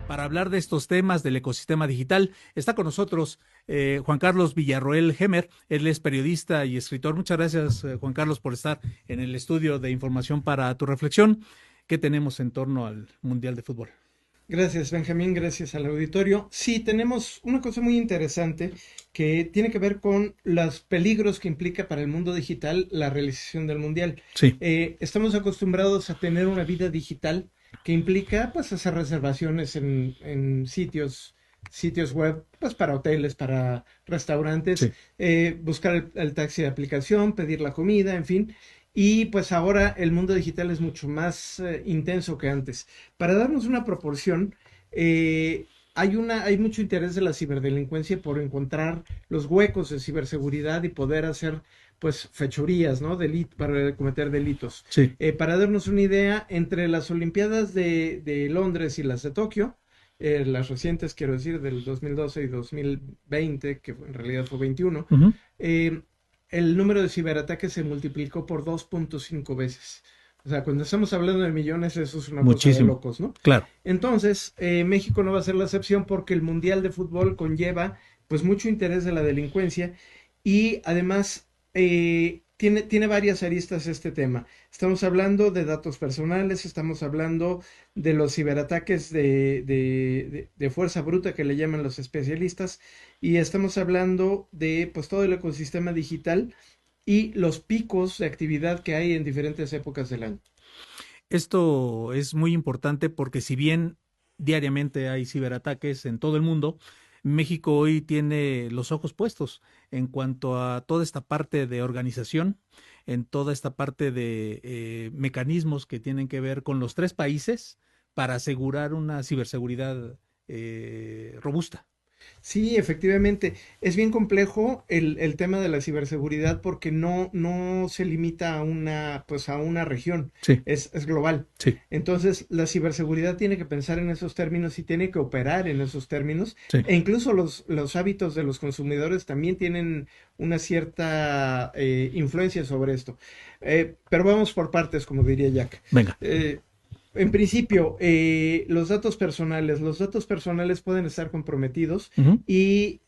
Para hablar de estos temas del ecosistema digital, está con nosotros Juan Carlos Villarroel Gemer. Él es periodista y escritor. Muchas gracias, Juan Carlos, por estar en el estudio de información para tu reflexión. ¿Qué tenemos en torno al Mundial de Fútbol? Gracias, Benjamín, gracias al auditorio. Sí, tenemos una cosa muy interesante que tiene que ver con los peligros que implica para el mundo digital la realización del mundial. Sí. Estamos acostumbrados a tener una vida digital que implica pues hacer reservaciones en sitios web, pues para hoteles, para restaurantes, Sí. buscar el taxi de aplicación, pedir la comida, en fin. Y pues ahora el mundo digital es mucho más intenso que antes. Para darnos una proporción, hay mucho interés de la ciberdelincuencia por encontrar los huecos de ciberseguridad y poder hacer pues fechorías, ¿no? Para cometer delitos. Sí. Para darnos una idea, entre las Olimpiadas de Londres y las de Tokio, las recientes, quiero decir, del 2012 y 2020, que en realidad fue 21, Uh -huh. eh, el número de ciberataques se multiplicó por 2.5 veces. O sea, cuando estamos hablando de millones, eso es una cosa de Muchísimo. locos, ¿no? Claro. Entonces, México no va a ser la excepción porque el Mundial de Fútbol conlleva pues mucho interés de la delincuencia y además tiene varias aristas este tema. Estamos hablando de datos personales, estamos hablando de los ciberataques de fuerza bruta que le llaman los especialistas y estamos hablando de pues todo el ecosistema digital y los picos de actividad que hay en diferentes épocas del año. Esto es muy importante porque si bien diariamente hay ciberataques en todo el mundo, México hoy tiene los ojos puestos en cuanto a toda esta parte de organización, en toda esta parte de mecanismos que tienen que ver con los tres países para asegurar una ciberseguridad robusta. Sí, efectivamente. Es bien complejo el tema de la ciberseguridad porque no se limita a pues a una región, Sí, es global. sí, Entonces, la ciberseguridad tiene que pensar en esos términos y tiene que operar en esos términos. sí. E incluso los hábitos de los consumidores también tienen una cierta influencia sobre esto. Pero vamos por partes, como diría Jack. Venga. En principio, los datos personales pueden estar comprometidos Uh -huh. y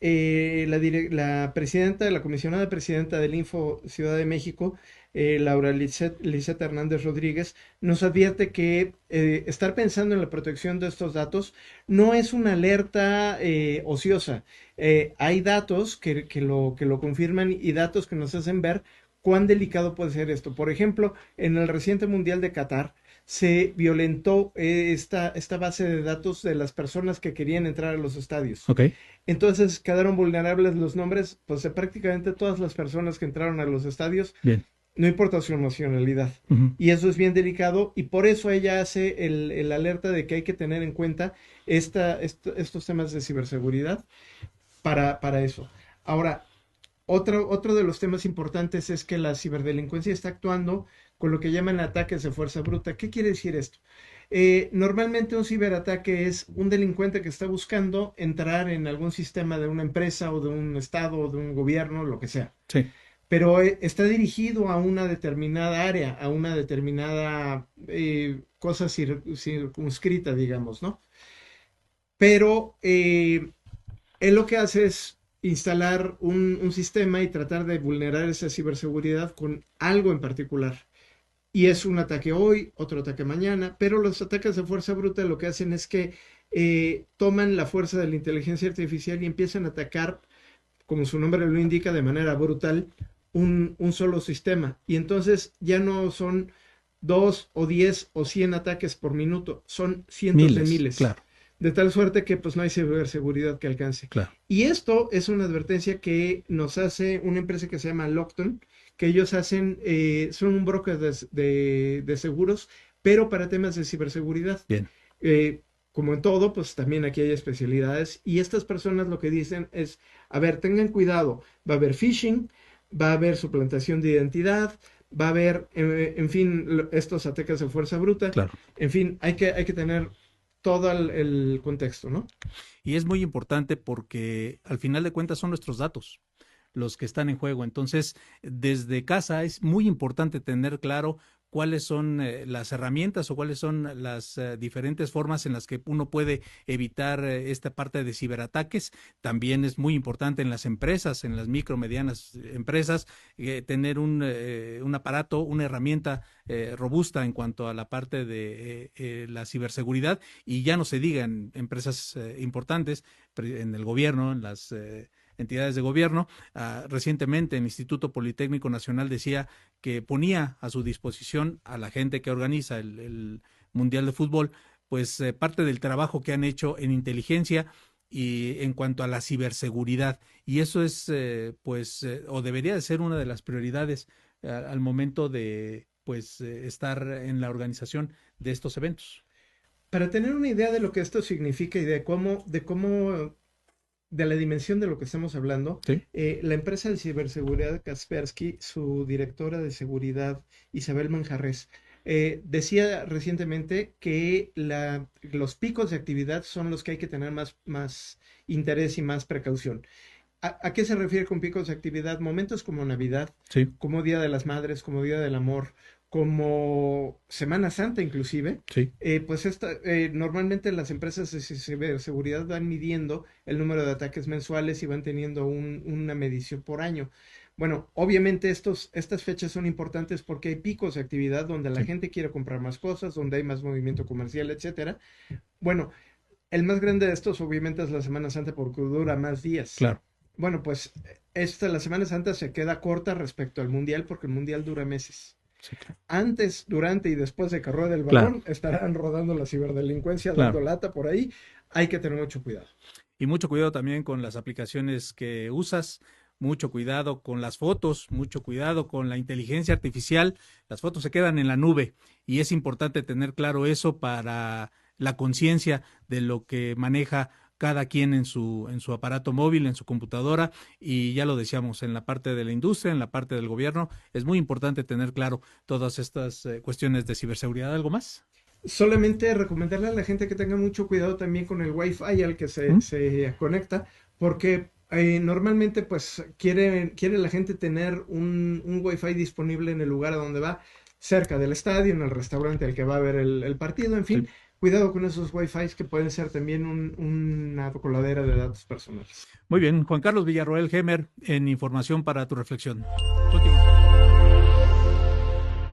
la presidenta, la comisionada presidenta del Info Ciudad de México, Laura Lisette Hernández Rodríguez, nos advierte que estar pensando en la protección de estos datos no es una alerta ociosa. Hay datos que lo confirman y datos que nos hacen ver cuán delicado puede ser esto. Por ejemplo, en el reciente Mundial de Qatar, se violentó esta base de datos de las personas que querían entrar a los estadios. Ok. Entonces quedaron vulnerables los nombres pues, de prácticamente todas las personas que entraron a los estadios, Bien. no importa su nacionalidad. Uh -huh. Y eso es bien delicado y por eso ella hace el alerta de que hay que tener en cuenta estos temas de ciberseguridad para eso. Ahora, otro de los temas importantes es que la ciberdelincuencia está actuando con lo que llaman ataques de fuerza bruta. ¿Qué quiere decir esto? Normalmente un ciberataque es un delincuente que está buscando entrar en algún sistema de una empresa o de un estado o de un gobierno, lo que sea. Sí. Pero está dirigido a una determinada área, a una determinada cosa circunscrita, digamos, ¿no? Pero él lo que hace es instalar un sistema y tratar de vulnerar esa ciberseguridad con algo en particular. Y es un ataque hoy, otro ataque mañana, pero los ataques de fuerza bruta lo que hacen es que toman la fuerza de la inteligencia artificial y empiezan a atacar, como su nombre lo indica, de manera brutal, un solo sistema. Y entonces ya no son 2 o 10 o 100 ataques por minuto, son cientos de Miles. miles. Claro, De tal suerte que pues no hay ciberseguridad que alcance. claro. Y esto es una advertencia que nos hace una empresa que se llama Lockton, que ellos son un broker de seguros, pero para temas de ciberseguridad. Bien. Como en todo, pues también aquí hay especialidades y estas personas lo que dicen es, a ver, tengan cuidado, va a haber phishing, va a haber suplantación de identidad, va a haber, en fin, estos ataques de fuerza bruta, Claro. en fin, hay que tener todo el contexto, ¿no? Y es muy importante porque al final de cuentas son nuestros datos los que están en juego. Entonces, desde casa es muy importante tener claro cuáles son las herramientas o cuáles son las diferentes formas en las que uno puede evitar esta parte de ciberataques. También es muy importante en las empresas, en las micro, medianas empresas, tener un aparato, una herramienta robusta en cuanto a la parte de la ciberseguridad, y ya no se diga en empresas importantes, en el gobierno, en las entidades de gobierno. Recientemente el Instituto Politécnico Nacional decía que ponía a su disposición a la gente que organiza el Mundial de Fútbol, pues parte del trabajo que han hecho en inteligencia y en cuanto a la ciberseguridad. Y eso es, o debería de ser una de las prioridades al momento de, pues, estar en la organización de estos eventos. Para tener una idea de lo que esto significa y de la dimensión de lo que estamos hablando, Sí. la empresa de ciberseguridad Kaspersky, su directora de seguridad, Isabel Manjarres, decía recientemente que los picos de actividad son los que hay que tener más interés y más precaución. ¿A qué se refiere con picos de actividad? Momentos como Navidad, Sí, como Día de las Madres, como Día del Amor, como Semana Santa inclusive. sí, Normalmente las empresas de ciberseguridad van midiendo el número de ataques mensuales y van teniendo una medición por año. Bueno, obviamente estas fechas son importantes porque hay picos de actividad donde la sí, gente quiere comprar más cosas, donde hay más movimiento comercial, etcétera. Bueno, el más grande de estos obviamente es la Semana Santa porque dura más días. claro. Bueno, pues la Semana Santa se queda corta respecto al Mundial porque el Mundial dura meses. Sí, claro. Antes, durante y después de que ruede el Claro, balón, estarán rodando la ciberdelincuencia, dando claro. lata por ahí. Hay que tener mucho cuidado. Y mucho cuidado también con las aplicaciones que usas, mucho cuidado con las fotos, mucho cuidado con la inteligencia artificial. Las fotos se quedan en la nube y es importante tener claro eso para la conciencia de lo que maneja cada quien en su aparato móvil, en su computadora. Y ya lo decíamos, en la parte de la industria, en la parte del gobierno, es muy importante tener claro todas estas cuestiones de ciberseguridad. ¿Algo más? Solamente recomendarle a la gente que tenga mucho cuidado también con el Wi-Fi al que ¿Mm? se conecta, porque normalmente pues quiere la gente tener un Wi-Fi disponible en el lugar a donde va, cerca del estadio, en el restaurante al que va a ver el partido, en fin. Sí. Cuidado con esos Wi-Fi que pueden ser también una coladera de datos personales. Muy bien, Juan Carlos Villarroel Gemer, en Información para tu Reflexión. Continúa.